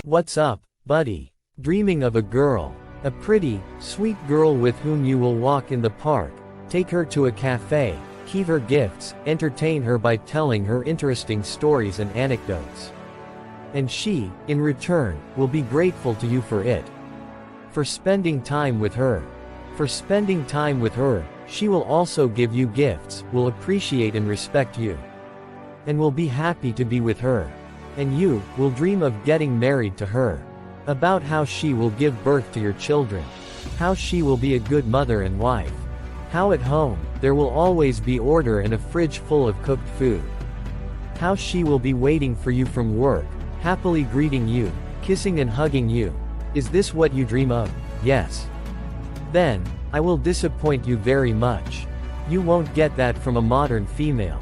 What's up, buddy? Dreaming of a girl? A pretty, sweet girl with whom you will walk in the park, take her to a cafe, give her gifts, entertain her by telling her interesting stories and anecdotes. And she, in return, will be grateful to you for it. For spending time with her. For spending time with her, she will also give you gifts, will appreciate and respect you. And will be happy to be with her. And you will dream of getting married to her. About how she will give birth to your children. How she will be a good mother and wife. How at home, there will always be order and a fridge full of cooked food. How she will be waiting for you from work, happily greeting you, kissing and hugging you. Is this what you dream of? Yes. Then, I will disappoint you very much. You won't get that from a modern female.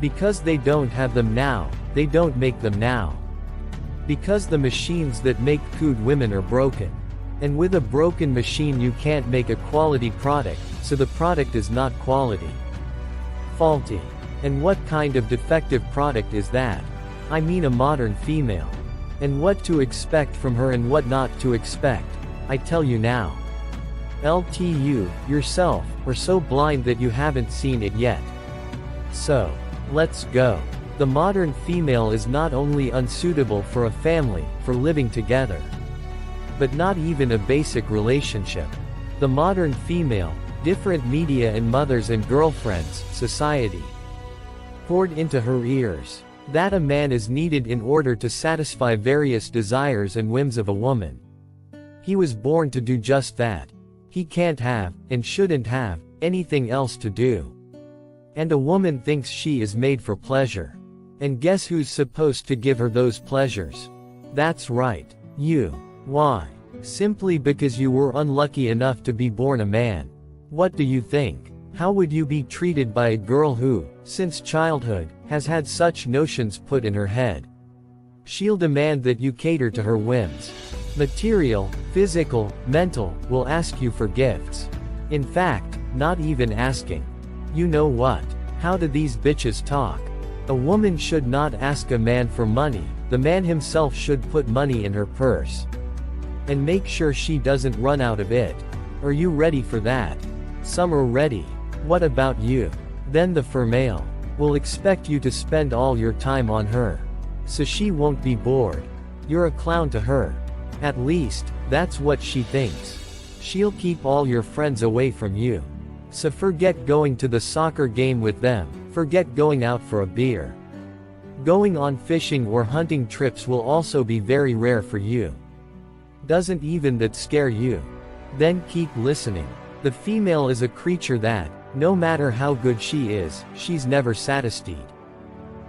Because they don't have them now, they don't make them now. Because the machines that make good women are broken. And with a broken machine you can't make a quality product, so the product is not quality. Faulty. And what kind of defective product is that? I mean a modern female. And what to expect from her and what not to expect, I tell you now. You, yourself, are so blind that you haven't seen it yet. So, let's go. The modern female is not only unsuitable for a family, for living together, but not even a basic relationship. The modern female, different media and mothers and girlfriends, society, poured into her ears that a man is needed in order to satisfy various desires and whims of a woman. He was born to do just that. He can't have, and shouldn't have, anything else to do. And a woman thinks she is made for pleasure. And guess who's supposed to give her those pleasures? That's right, you. Why? Simply because you were unlucky enough to be born a man. What do you think? How would you be treated by a girl who, since childhood, has had such notions put in her head? She'll demand that you cater to her whims. Material, physical, mental, will ask you for gifts. In fact, not even asking. You know what? How do these bitches talk? A woman should not ask a man for money, the man himself should put money in her purse. And make sure she doesn't run out of it. Are you ready for that? Some are ready. What about you? Then the female will expect you to spend all your time on her. So she won't be bored. You're a clown to her. At least, that's what she thinks. She'll keep all your friends away from you. So forget going to the soccer game with them, forget going out for a beer. Going on fishing or hunting trips will also be very rare for you. Doesn't even that scare you? Then keep listening. The female is a creature that, no matter how good she is, she's never satisfied.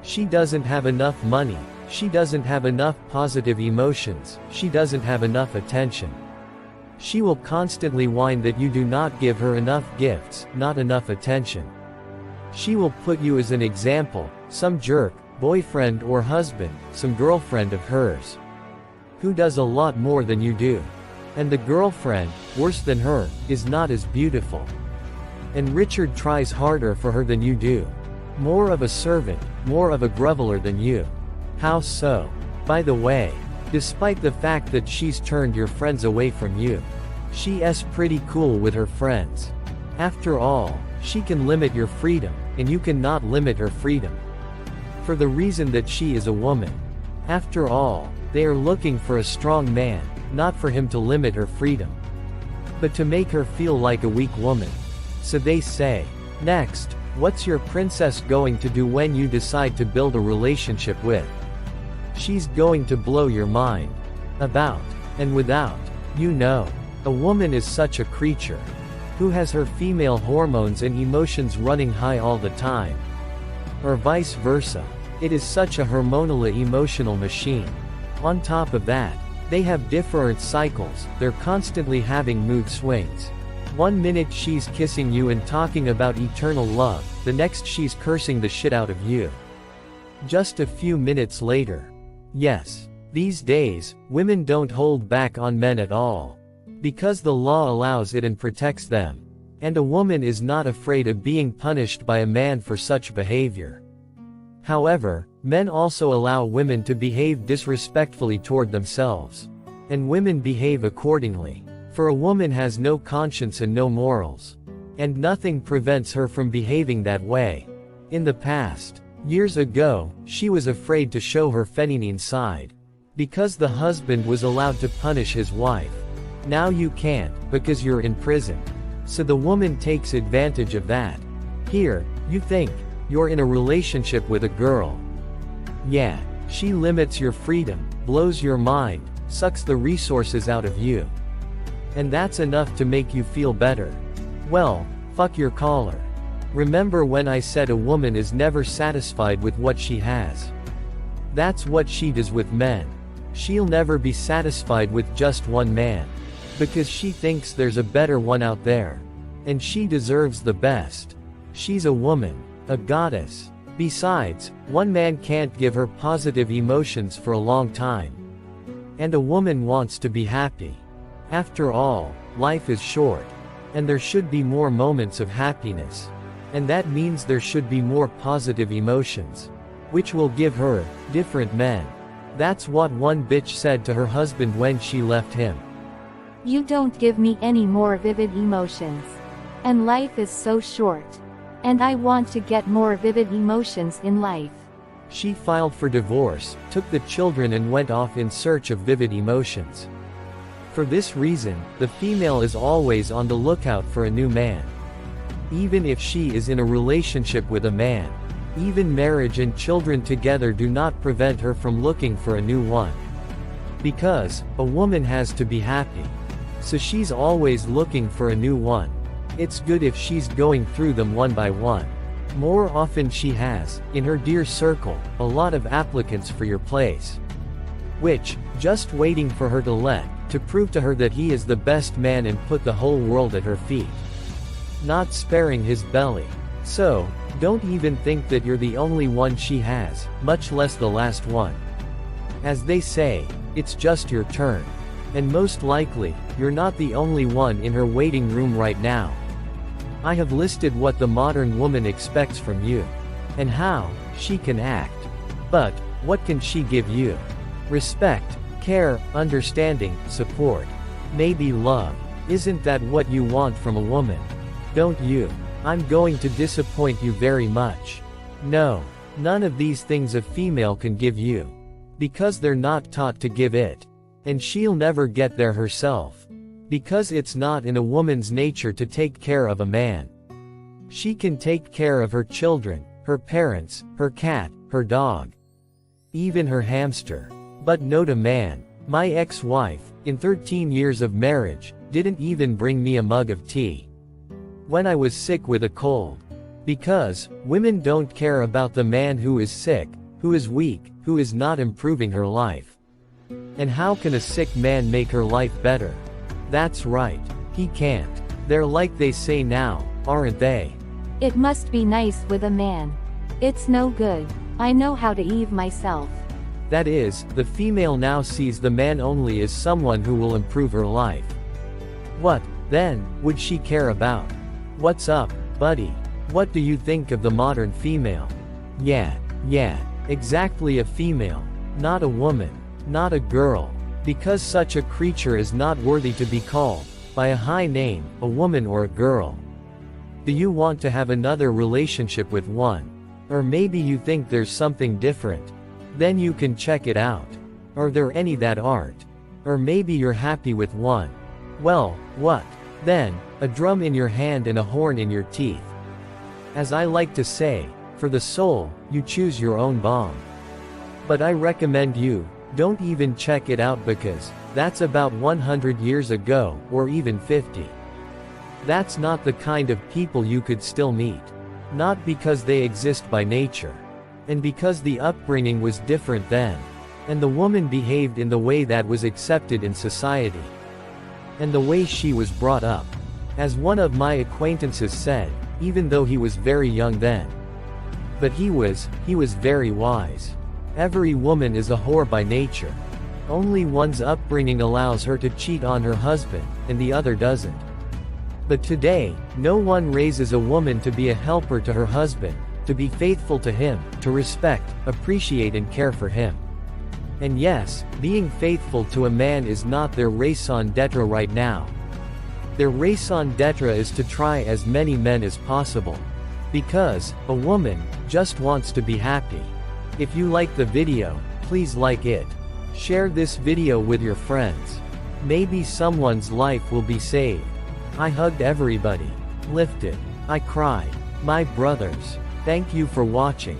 She doesn't have enough money, she doesn't have enough positive emotions, she doesn't have enough attention. She will constantly whine that you do not give her enough gifts, not enough attention. She will put you as an example, some jerk, boyfriend or husband, some girlfriend of hers, who does a lot more than you do. And the girlfriend, worse than her, is not as beautiful. And Richard tries harder for her than you do. More of a servant, more of a groveler than you. How so? By the way, despite the fact that she's turned your friends away from you, she's pretty cool with her friends. After all, she can limit your freedom, and you cannot limit her freedom. For the reason that she is a woman. After all, they are looking for a strong man, not for him to limit her freedom, but to make her feel like a weak woman. So they say, next, what's your princess going to do when you decide to build a relationship with? She's going to blow your mind. About, and without, you know. A woman is such a creature, who has her female hormones and emotions running high all the time. Or vice versa. It is such a hormonally emotional machine. On top of that, they have different cycles, they're constantly having mood swings. 1 minute she's kissing you and talking about eternal love, the next she's cursing the shit out of you. Just a few minutes later. Yes. These days, women don't hold back on men at all. Because the law allows it and protects them. And a woman is not afraid of being punished by a man for such behavior. However, Men also allow women to behave disrespectfully toward themselves. And women behave accordingly. For a woman has no conscience and no morals. And nothing prevents her from behaving that way. In the past, years ago, she was afraid to show her feminine side. Because the husband was allowed to punish his wife. Now you can't, because you're in prison. So the woman takes advantage of that. Here, you think, you're in a relationship with a girl. Yeah, she limits your freedom, blows your mind, sucks the resources out of you. And that's enough to make you feel better. Well, fuck your collar. Remember when I said a woman is never satisfied with what she has? That's what she does with men. She'll never be satisfied with just one man. Because she thinks there's a better one out there. And she deserves the best. She's a woman, a goddess. Besides, one man can't give her positive emotions for a long time. And a woman wants to be happy. After all, life is short. And there should be more moments of happiness. And that means there should be more positive emotions. Which will give her different men. That's what one bitch said to her husband when she left him. You don't give me any more vivid emotions. And life is so short. And I want to get more vivid emotions in life. She filed for divorce, took the children and went off in search of vivid emotions. For this reason, the female is always on the lookout for a new man. Even if she is in a relationship with a man. Even marriage and children together do not prevent her from looking for a new one. Because, a woman has to be happy. So she's always looking for a new one. It's good if she's going through them one by one. More often she has, in her dear circle, a lot of applicants for your place. Which, just waiting for her to prove to her that he is the best man and put the whole world at her feet. Not sparing his belly. So, don't even think that you're the only one she has, much less the last one. As they say, it's just your turn. And most likely, you're not the only one in her waiting room right now. I have listed what the modern woman expects from you. And how she can act. But, what can she give you? Respect, care, understanding, support. Maybe love. Isn't that what you want from a woman? Don't you? I'm going to disappoint you very much. No. None of these things a female can give you. Because they're not taught to give it. And she'll never get there herself. Because it's not in a woman's nature to take care of a man. She can take care of her children, her parents, her cat, her dog. Even her hamster. But not a man. My ex-wife, in 13 years of marriage, didn't even bring me a mug of tea. When I was sick with a cold. Because, women don't care about the man who is sick, who is weak, who is not improving her life. And how can a sick man make her life better? That's right. He can't. They're like they say now, aren't they? It must be nice with a man. It's no good. I know how to Eve myself. That is, the female now sees the man only as someone who will improve her life. What, then, would she care about? What's up, buddy? What do you think of the modern female? Yeah, exactly, a female. Not a woman. Not a girl. Because such a creature is not worthy to be called, by a high name, a woman or a girl. Do you want to have another relationship with one? Or maybe you think there's something different. Then you can check it out. Are there any that aren't? Or maybe you're happy with one. Well, what? Then, a drum in your hand and a horn in your teeth. As I like to say, for the soul, you choose your own bomb. But I recommend you, don't even check it out because, that's about 100 years ago, or even 50. That's not the kind of people you could still meet. Not because they exist by nature. And because the upbringing was different then. And the woman behaved in the way that was accepted in society. And the way she was brought up. As one of my acquaintances said, even though he was very young then. But he was very wise. Every woman is a whore by nature. Only one's upbringing allows her to cheat on her husband, and the other doesn't. But today, no one raises a woman to be a helper to her husband, to be faithful to him, to respect, appreciate and care for him. And yes, being faithful to a man is not their raison d'etre right now. Their raison d'etre is to try as many men as possible. Because, a woman, just wants to be happy. If you like the video, please like it. Share this video with your friends. Maybe someone's life will be saved. I hugged everybody. Lifted. I cried. My brothers. Thank you for watching.